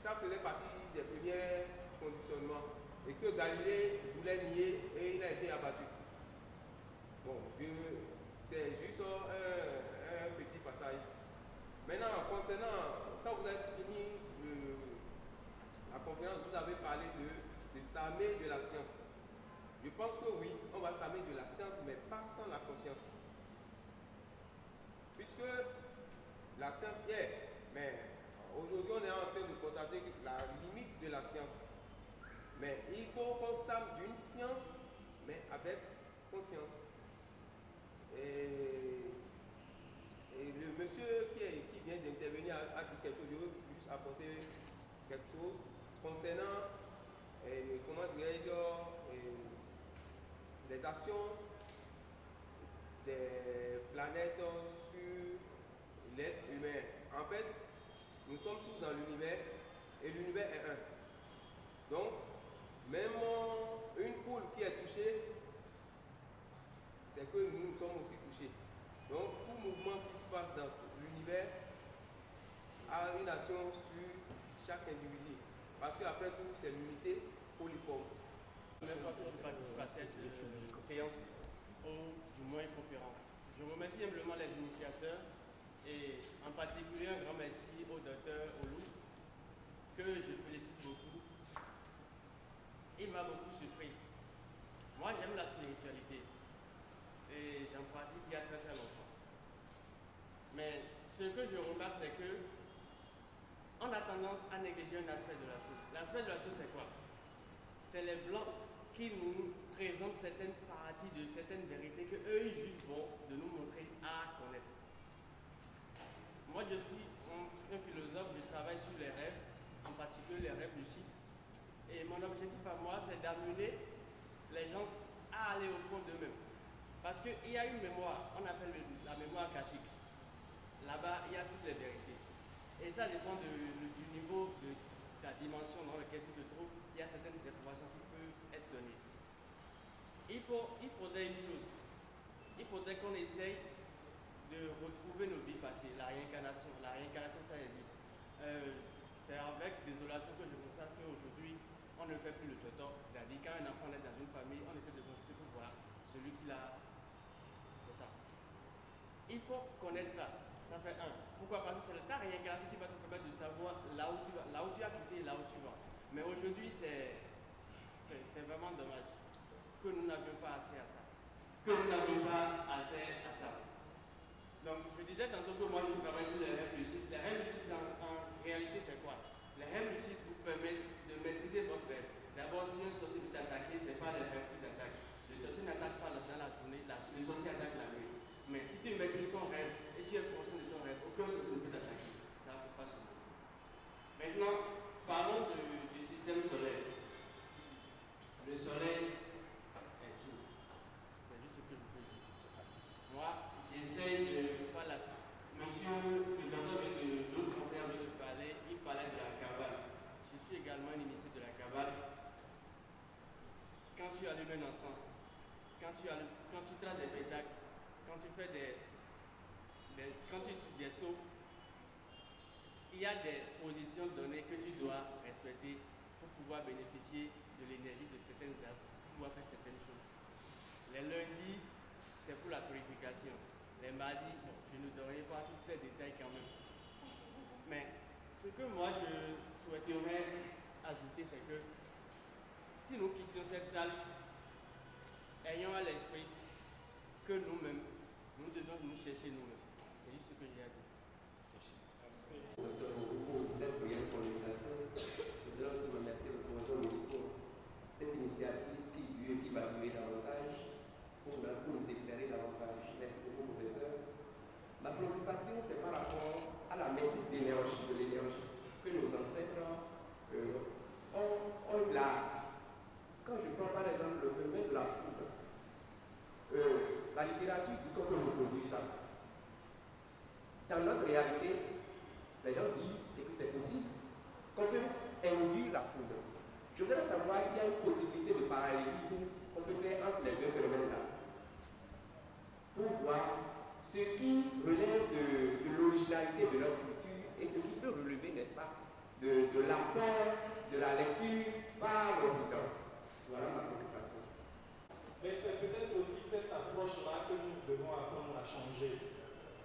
ça faisait partie des premiers conditionnements. Et que Galilée voulait nier et il a été abattu. Bon, c'est juste un petit passage. Maintenant, concernant, quand vous avez fini la conférence, vous avez parlé de s'armer de la science. Je pense que oui, on va s'armer de la science, mais pas sans la conscience. Puisque la science est, mais aujourd'hui on est en train de constater la limite de la science. Mais il faut qu'on s'arme d'une science, mais avec conscience. Et le monsieur qui vient d'intervenir a dit quelque chose. Je veux juste apporter quelque chose concernant, comment dirais-je, les actions des planètes sur l'être humain. En fait, nous sommes tous dans l'univers et l'univers est un. Donc, même une poule qui est touchée, c'est que nous sommes aussi touchés. Donc, tout mouvement qui se passe dans l'univers a une action sur chaque individu. Parce qu'après tout, c'est l'unité polyforme. Même façon de participer à cette séance, ou du moins une conférence. Je remercie humblement les initiateurs et en particulier un grand merci au docteur Olou, que je félicite beaucoup. Il m'a beaucoup surpris. Moi, j'aime la spiritualité et j'en pratique il y a très très longtemps. Mais ce que je remarque, c'est que on a tendance à négliger un aspect de la chose. L'aspect de la chose, c'est quoi? C'est les blancs qui nous présentent certaines parties de certaines vérités que eux ils jugent bon de nous montrer à connaître. Moi, je suis un philosophe, je travaille sur les rêves, en particulier les rêves lucides. Et mon objectif à moi, c'est d'amener les gens à aller au fond d'eux-mêmes. Parce qu'il y a une mémoire, on appelle la mémoire akashique. Là-bas, il y a toutes les vérités. Et ça dépend du niveau de la dimension dans laquelle tu te trouves. Il y a certaines informations qui peuvent être données. Il faudrait une chose. Il faudrait qu'on essaye de retrouver nos vies passées, la réincarnation. La réincarnation, ça existe. C'est avec désolation que je constate qu'aujourd'hui, on ne fait plus le choton. C'est-à-dire quand un enfant est dans une famille, on essaie de construire pour voir celui qui l'a. C'est ça. Il faut connaître ça. Ça fait un. Pourquoi? Parce que c'est ta réincarnation qui va te permettre de savoir là où tu as quitté et là où tu vas. Mais aujourd'hui, c'est vraiment dommage que nous n'avions pas assez à ça. Que nous n'avions pas assez à ça. Donc, je disais tantôt que moi, je travaille sur les rêves lucides. Les rêves lucides, en réalité, c'est quoi? Les rêves lucides vous permettent de maîtriser votre rêve. D'abord, si un sorcier peut t'attaquer, ce n'est pas les rêves qui t'attaquent. Le sorcier n'attaque pas dans la journée, le sorcier attaque la nuit. Mais si tu maîtrises ton rêve et tu es conscient de ton rêve, aucun sorcier ne peut t'attaquer. Ça ne peut pas se faire. Maintenant, parlons du système solaire. Le soleil est tout. C'est juste ce que je peux dire. Moi, j'essaie de pas la. Monsieur, le docteur de l'autre conseil vient de parler, il parlait de la Kabbale. Je suis également un initié de la Kabbale. Quand tu allumes un encens, quand tu traces des pétacles, quand tu fais des sauts, il y a des positions données que tu dois respecter pour pouvoir bénéficier de l'énergie de certaines astres, pour pouvoir faire certaines choses. Les lundis, c'est pour la purification. Les mardis, bon, je ne donnerai pas tous ces détails quand même. que moi je souhaiterais ajouter, c'est que si nous quittions cette salle, ayons à l'esprit que nous-mêmes, nous devons nous chercher nous-mêmes. C'est juste ce que j'ai à dire. Merci. Docteur Moussouko, pour cette brillante communication. Je voudrais aussi remercier le professeur Moussouko. Cette initiative qui va durer davantage pour nous éclairer davantage. Merci beaucoup, professeur. Ma préoccupation, c'est par rapport à la maîtrise de l'énergie que nos ancêtres ont là. Quand je prends par exemple le phénomène de la foudre, la littérature dit qu'on peut reproduire ça. Dans notre réalité, les gens disent que c'est possible qu'on peut induire la foudre. Je voudrais savoir s'il y a une possibilité de parallélisme qu'on peut faire entre les deux phénomènes-là, pour voir ce qui relève de l'originalité de leur culture et ce qui peut relever, n'est-ce pas, de l'apport de la lecture par l'Occident. Voilà ma préoccupation. Mais c'est peut-être aussi cette approche-là que nous devons apprendre à changer.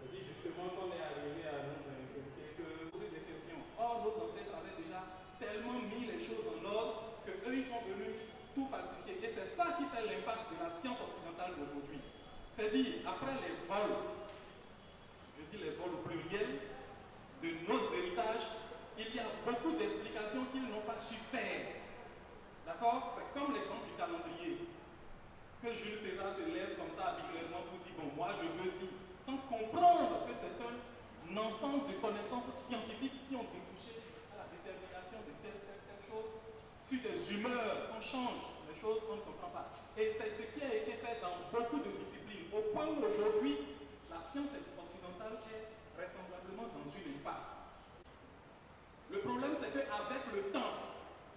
C'est-à-dire justement qu'on est arrivé à nous inculquer que poser des questions. Or, nos ancêtres avaient déjà tellement mis les choses en ordre qu'eux, ils sont venus tout falsifier. Et c'est ça qui fait l'impasse de la science occidentale d'aujourd'hui. C'est-à-dire, après les vols, je dis les vols au pluriel, de nos héritages, il y a beaucoup d'explications qu'ils n'ont pas su faire. D'accord? C'est comme l'exemple du calendrier. Que Jules César se lève comme ça arbitrairement pour dire, bon, moi je veux ci, sans comprendre que c'est un ensemble de connaissances scientifiques qui ont débouché à la détermination de telle chose, sur des humeurs, on change les choses, on ne comprend pas. Et c'est ce qui a été fait dans beaucoup de disciplines, au point où aujourd'hui, la science occidentale est vraisemblablement dans une impasse. Le problème, c'est qu'avec le temps,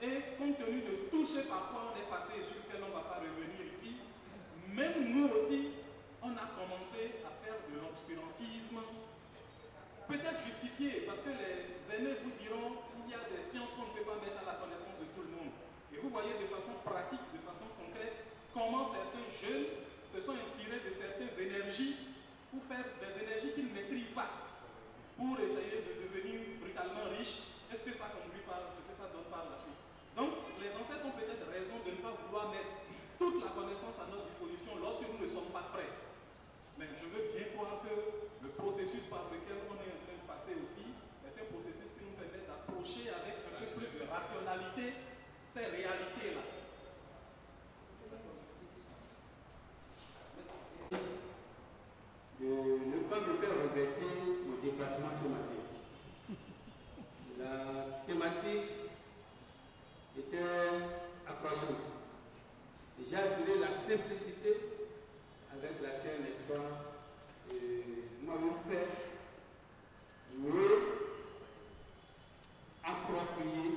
et compte tenu de tout ce par quoi on est passé et sur lequel on ne va pas revenir ici, même nous aussi, on a commencé à faire de l'obscurantisme, peut-être justifié, parce que les aînés vous diront qu'il y a des sciences qu'on ne peut pas mettre à la connaissance de tout le monde. Et vous voyez de façon pratique, de façon concrète, comment certains jeunes se sont inspirés de certaines énergies pour faire des énergies qu'ils ne maîtrisent pas, pour essayer de devenir brutalement riches. Est-ce que ça conduit par ce que ça donne par la suite? Donc, les ancêtres ont peut-être raison de ne pas vouloir mettre toute la connaissance à notre disposition lorsque nous ne sommes pas prêts. Mais je veux bien croire que le processus par lequel on est en train de passer aussi est un processus qui nous permet d'approcher avec un peu plus de rationalité ces réalités-là. Ne pas me faire regretter mon déplacement ce matin. La thématique était accrochante. J'ai admiré la simplicité avec laquelle, n'est-ce pas, nous avons fait approprier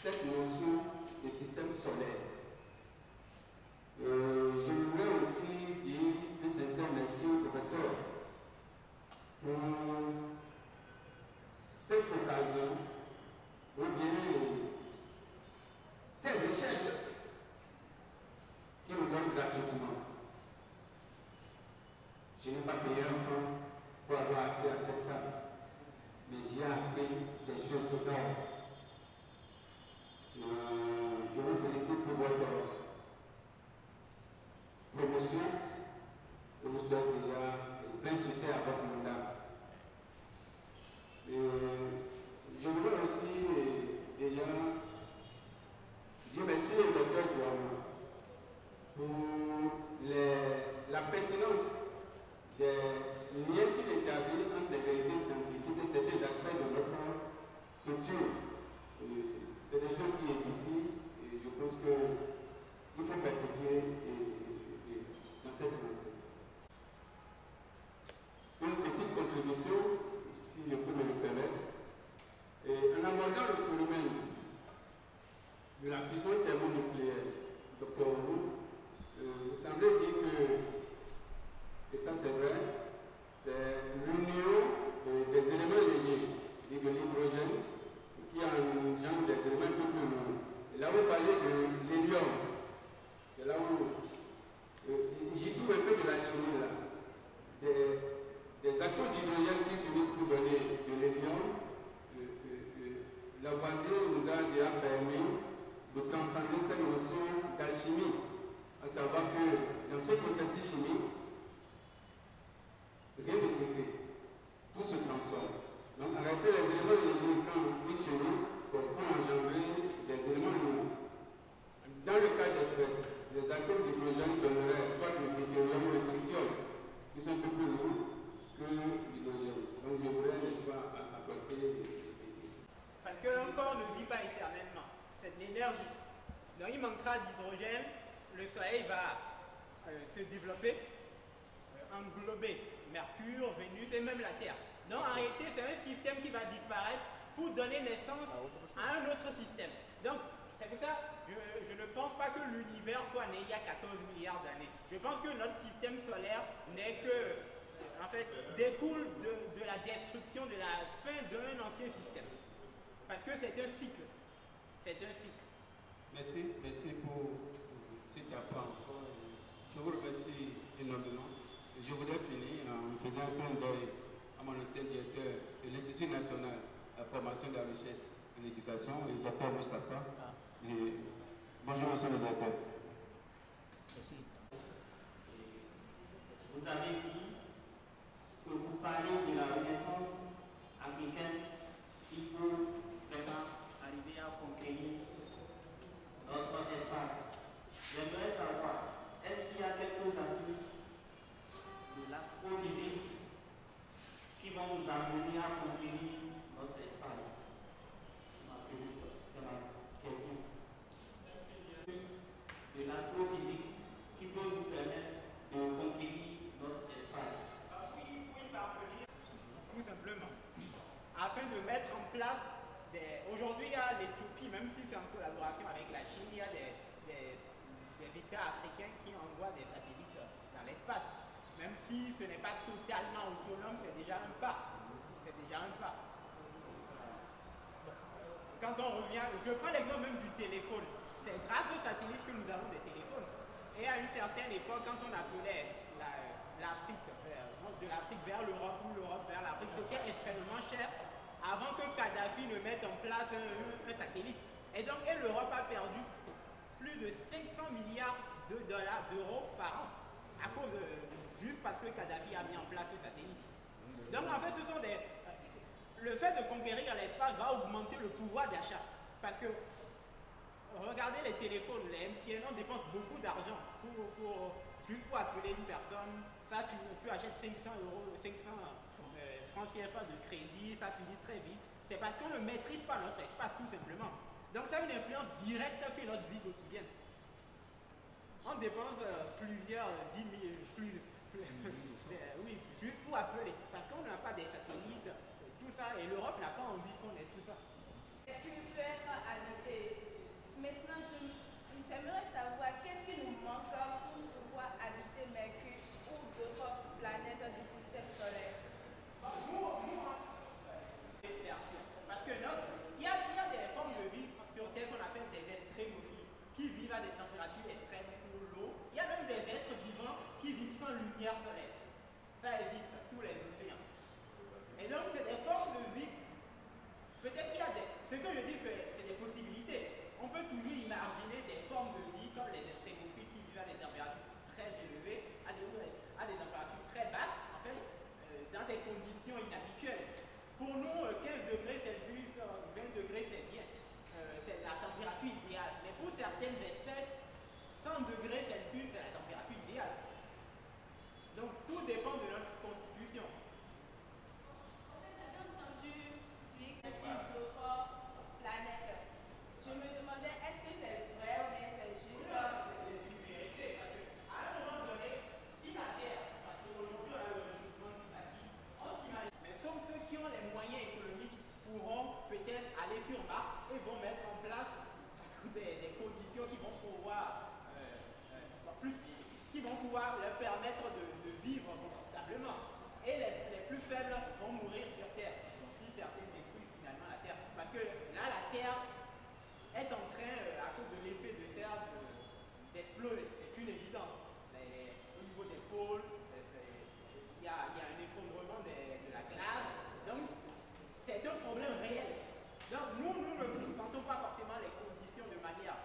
cette notion de système solaire. Je voudrais aussi dire un sincère merci au professeur pour cette occasion, ou bien ces recherches qui nous donnent gratuitement. Je n'ai pas payé un franc pour avoir accès à cette salle, mais j'ai appris des choses dedans. Je vous félicite pour votre promotion. Je vous souhaite déjà plein succès à votre mandat. Je voudrais aussi déjà dire merci au docteur Joanna pour la pertinence des liens qu'il établit entre les vérités scientifiques et certains aspects de notre culture. Donc, en réalité, les éléments d'origine, quand ils s'unissent, vont engendrer des éléments nouveaux. Dans le cas d'espèces, les atomes d'hydrogène donneraient soit le deutérium ou le tritium, qui sont un peu plus lourds que l'hydrogène. Donc, je voudrais, n'est-ce pas, apporter des questions. Parce qu'un corps ne vit pas éternellement. C'est de l'énergie. Donc, il manquera d'hydrogène, le Soleil va se développer, englober Mercure, Vénus et même la Terre. Donc, en réalité, c'est un système qui va disparaître pour donner naissance à un autre système. Donc, c'est pour ça que je ne pense pas que l'univers soit né il y a 14 milliards d'années. Je pense que notre système solaire n'est que, en fait, découle de la destruction, de la fin d'un ancien système. Parce que c'est un cycle. C'est un cycle. Merci pour cet apport encore. Je vous remercie énormément. Je voudrais finir en faisant un clin d'œil à mon ancien directeur de l'Institut national de la formation de la recherche et de l'éducation, le Dr Moustapha. Bonjour, monsieur le directeur. Merci. Vous avez dit que vous parlez de la renaissance africaine, il faut vraiment arriver à conquérir notre espace. J'aimerais savoir, est-ce qu'il y a quelques astuces de l'astrophysique qui vont nous amener à conquérir notre espace? C'est ma question. De l'astrophysique qui peut nous permettre de conquérir notre espace. Oui, parvenir. Tout simplement. Afin de mettre en place des... Aujourd'hui, il y a l'Éthiopie, même si c'est en collaboration avec la Chine, il y a des États africains qui envoient des satellites dans l'espace. Même si ce n'est pas totalement autonome, c'est déjà un pas. C'est déjà un pas. Quand on revient, je prends l'exemple même du téléphone. C'est grâce aux satellites que nous avons des téléphones. Et à une certaine époque, quand on appelait l'Afrique de l'Afrique vers l'Europe ou l'Europe vers l'Afrique, c'était extrêmement cher avant que Kadhafi ne mette en place un satellite. Et donc, l'Europe a perdu plus de 500 milliards d'euros par an à cause juste parce que Kadhafi a mis en place ce satellite. Donc, en fait, ce sont des... Le fait de conquérir l'espace va augmenter le pouvoir d'achat. Parce que, regardez les téléphones, les MTN, on dépense beaucoup d'argent juste pour appeler une personne. Ça, tu achètes 500 francs CFA de crédit, ça finit très vite. C'est parce qu'on ne maîtrise pas notre espace, tout simplement. Donc, ça a une influence directe sur notre vie quotidienne. On dépense plusieurs 10 000, oui, juste pour appeler. Parce qu'on n'a pas des satellites, tout ça, et l'Europe n'a pas envie qu'on ait tout ça. Est-ce que peut être habité? Maintenant, j'aimerais savoir qu'est-ce qui nous manque pour pouvoir habiter Mercure ou d'autres planètes du système solaire. Parce que il y a des formes de vie sur Terre qu'on appelle des extrémophiles, qui vivent à des températures extrêmes sous l'eau. Il y a même des êtres vivants qui vivent sans lumière solaire. Ça existe sous les océans. Et donc, c'est des formes de vie. Peut-être qu'il y a des... Ce que je dis, c'est des possibilités. On peut toujours imaginer des formes de vie comme les extrémophiles qui vivent à des températures très élevées, à des températures très basses, en fait, dans des conditions inhabituelles. Pour nous, 15 degrés Celsius, 20 degrés, c'est bien. C'est la température idéale. Mais pour certaines espèces, 100 degrés Celsius, c'est la température idéale. Donc, tout dépend de notre constitution. En fait, j'avais entendu dire que sur d'autres planètes. Je me demandais, est-ce que c'est vrai ou bien c'est juste... C'est une vérité. Parce qu'à un moment donné, si la Terre, parce qu'aujourd'hui, on a le réchauffement climatique, on s'imagine. Mais sauf ceux qui ont les moyens économiques pourront peut-être aller sur Mars et vont mettre en place des conditions qui vont pouvoir leur permettre de vivre confortablement. Et les plus faibles vont mourir sur Terre. Donc si certains détruisent finalement la Terre. Parce que là, la Terre est en train, à cause de l'effet de serre, d'exploser. C'est une évidence. Au niveau des pôles, il y a un effondrement de la glace. Donc, c'est un problème réel. Donc, nous ne sentons pas forcément les conditions de manière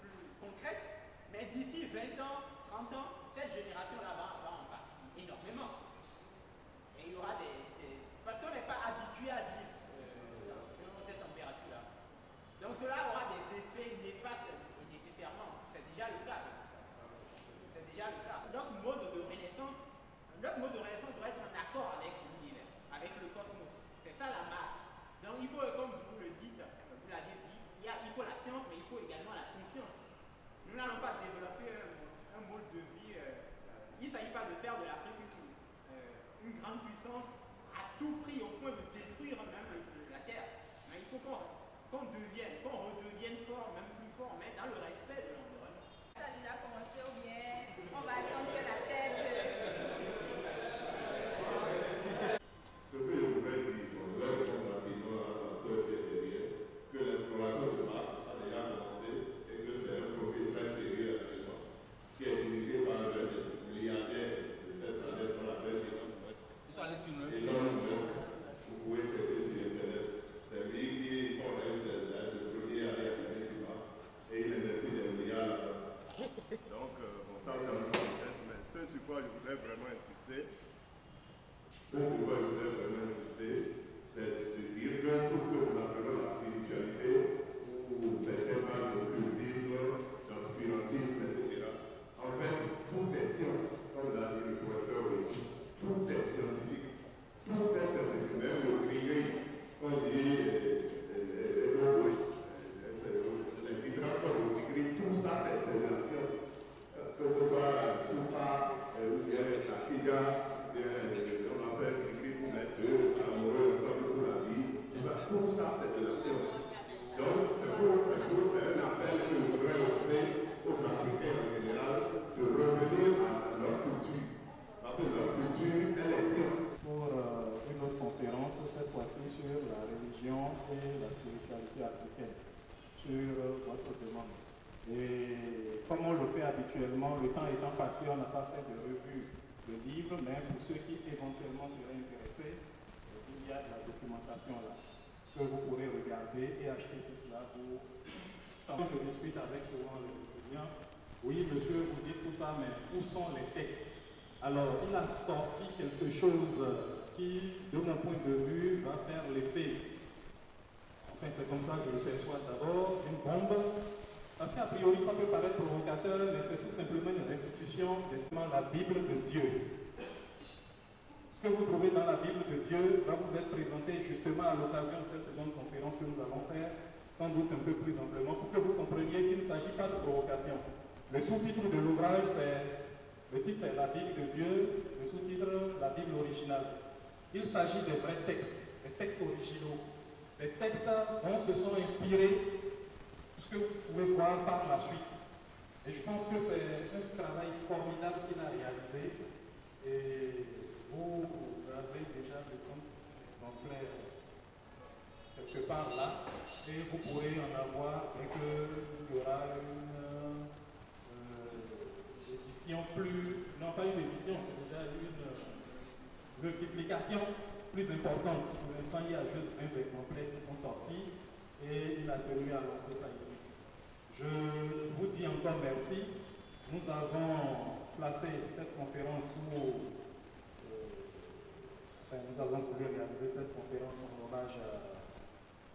plus concrète, mais d'ici 20 ans, 30 ans, cette génération-là va en partir énormément. Et il y aura parce qu'on n'est pas habitué à vivre cela aura des effets néfastes nécessairement. C'est déjà le cas. C'est déjà le cas. Notre mode de renaissance doit être en accord avec l'univers, avec le cosmos. C'est ça la maths. Donc il faut, comme vous le dites, vous l'avez dit, il faut la science, mais il faut également la conscience. Nous n'allons pas développer un mode de vie. Il ne s'agit pas de faire de l'Afrique une grande puissance à tout prix, au point de détruire même la Terre. Mais il faut qu'on redevienne fort, même plus fort, mais dans le respect de l'environnement. Ça a déjà commencé ou bien on va attendre que la Terre se... Ce que je voudrais dire, on va répondre rapidement à la soeur qui est derrière, que l'exploration de Mars a déjà commencé et que c'est un projet très sérieux actuellement, qui est dirigé par le milliardaire de cette planète qu'on appelle Elon Musk. Elon Musk, vous pouvez chercher sur Internet. C'est lui qui font le premier à aller arriver sur Mars et il investit des milliards là-dedans. Donc, bon, ça c'est un contexte, mais ce sur quoi je voudrais vraiment insister, c'est de dire que tout ce que nous appelons la spiritualité, ou certainement l'occultisme, l'obscurantisme, etc. En fait, tout est science, comme l'a dit le professeur aussi, tout est scientifique, tout est scientifique, même le grillé, on dit les différents sortes de gris, tout ça c'est de la science. Que ce soit la soupa, ou bien la tiga, on va faire écrit pour les deux amoureux ensemble pour la vie. Tout ça, c'est de la science. Donc, c'est un appel que je voudrais lancer aux Africains en général de revenir à leur culture. Parce que leur culture, elle est science. Pour une autre conférence, cette fois-ci sur la religion et la spiritualité africaine, sur votre demande. Et comme on le fait habituellement, le temps étant passé, on n'a pas fait de revue de livres, mais pour ceux qui éventuellement seraient intéressés, il y a de la documentation là que vous pourrez regarder et acheter cela pour... Quand je discute avec souvent les étudiants, oui monsieur, vous dites tout ça, mais où sont les textes? Alors, il a sorti quelque chose qui, de mon point de vue, va faire l'effet. Enfin, c'est comme ça que je le perçois d'abord, une bombe. Parce qu'a priori, ça peut paraître provocateur, mais c'est tout simplement une restitution de la Bible de Dieu. Ce que vous trouvez dans la Bible de Dieu va vous être présenté justement à l'occasion de cette seconde conférence que nous allons faire, sans doute un peu plus amplement, pour que vous compreniez qu'il ne s'agit pas de provocation. Le sous-titre de l'ouvrage, le titre c'est la Bible de Dieu, le sous-titre la Bible originale. Il s'agit de vrais textes, des textes originaux, des textes dont se sont inspirés ce que vous pouvez voir par la suite. Et je pense que c'est un travail formidable qu'il a réalisé. Et vous avez déjà des exemplaires quelque part là. Et vous pourrez en avoir dès qu'il y aura une édition plus... Non, pas une édition, c'est déjà une multiplication plus importante. Pour l'instant, il y a juste 20 exemplaires qui sont sortis. Et il a tenu à lancer ça ici. Je vous dis encore merci. Nous avons placé cette conférence sous... nous avons voulu réaliser cette conférence en hommage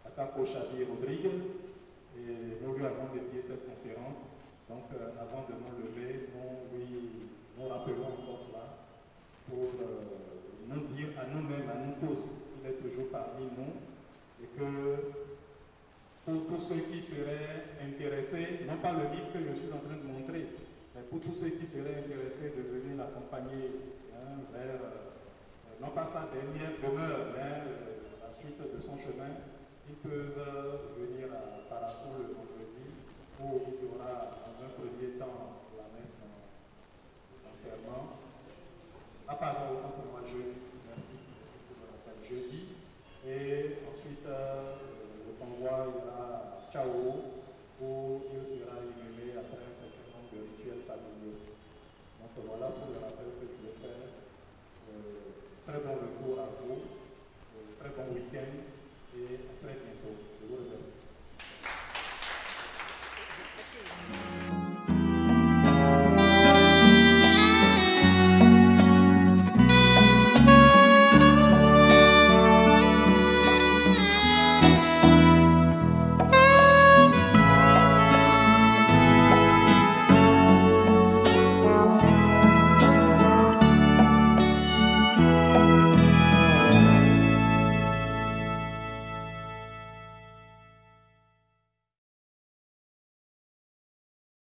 à Kako Xavier Rodrigue. Et nous lui avons dédié cette conférence. Donc, avant de nous lever, nous rappelons encore cela pour nous dire à nous-mêmes, à nous tous, qu'il est toujours parmi nous et que pour tous ceux qui seraient intéressés, non pas le livre que je suis en train de montrer, mais pour tous ceux qui seraient intéressés de venir l'accompagner vers, non pas sa dernière demeure, mais la suite de son chemin, ils peuvent venir à Parakou le vendredi, où il y aura dans un premier temps la messe d'enterrement. Ah pardon, autant pour moi jeudi, merci pour le rappel, jeudi, et ensuite le convoi ira à Chao, où il sera inhumé après un certain nombre de rituels familiaux. Donc voilà pour le rappel que je voulais faire. Très bon retour à vous, très bon week-end et à très bientôt.